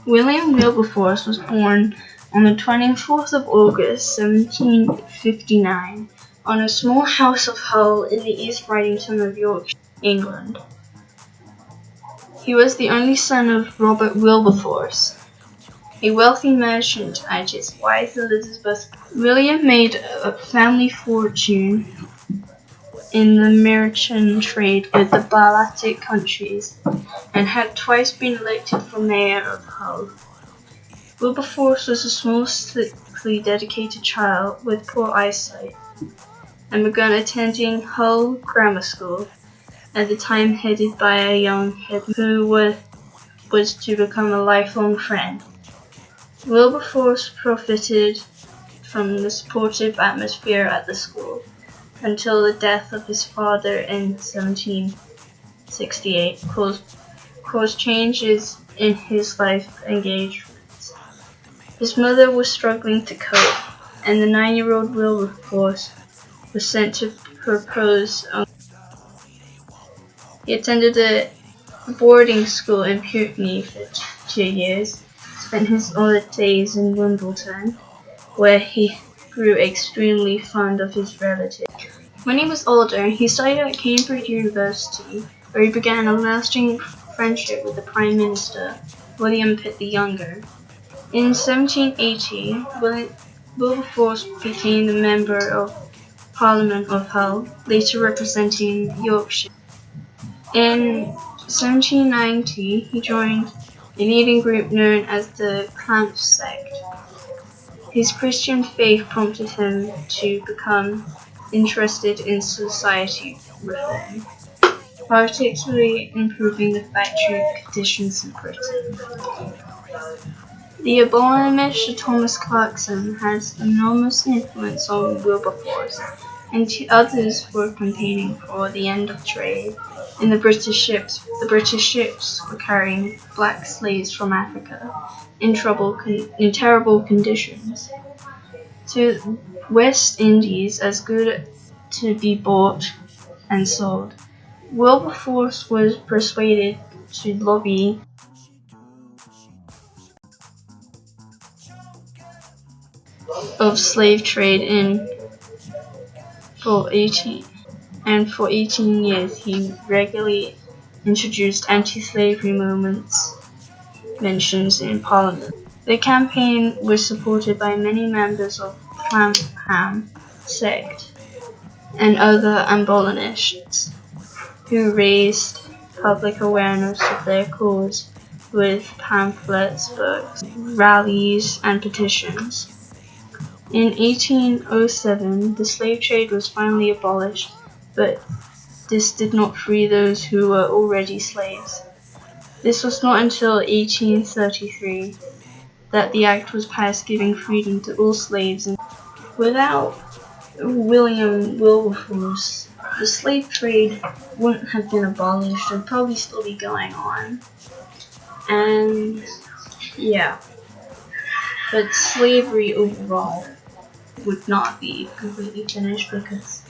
William Wilberforce was born on the 24th of August, 1759, on a small house of Hull in the East Ridington of Yorkshire, England. He was the only son of Robert Wilberforce, a wealthy merchant, and his wife Elizabeth. William made a family fortune in the merchant trade with the Baltic countries, and had twice been elected for mayor of Hull. Wilberforce was a small, sickly, dedicated child with poor eyesight, and began attending Hull Grammar School, at the time headed by a young headman who was to become a lifelong friend. Wilberforce profited from the supportive atmosphere at the school until the death of his father in 1768 caused changes in his life engagements. His mother was struggling to cope, and the 9-year-old Wilberforce was sent to propose. He attended a boarding school in Putney for 2 years, spent his holidays in Wimbledon, where he grew extremely fond of his relatives. When he was older, he studied at Cambridge University, where he began a lasting friendship with the Prime Minister, William Pitt the Younger. In 1780, Wilberforce became the Member of Parliament of Hull, later representing Yorkshire. In 1790, he joined a leading group known as the Clamp sect. His Christian faith prompted him to become interested in society reform, particularly improving the factory conditions in Britain. The abolitionist Thomas Clarkson had enormous influence on Wilberforce, and others were campaigning for the end of trade in the British ships. The British ships were carrying black slaves from Africa in terrible conditions to West Indies, as good to be bought and sold. Wilberforce was persuaded to lobby of slave trade for 18 years he regularly introduced anti-slavery mentions in Parliament. The campaign was supported by many members of Clapham sect and other abolitionists who raised public awareness of their cause with pamphlets, books, rallies, and petitions. In 1807, the slave trade was finally abolished, but this did not free those who were already slaves. This was not until 1833 that the act was passed giving freedom to all slaves. Without William Wilberforce, the slave trade wouldn't have been abolished. It would probably still be going on. And yeah, but slavery overall would not be completely finished because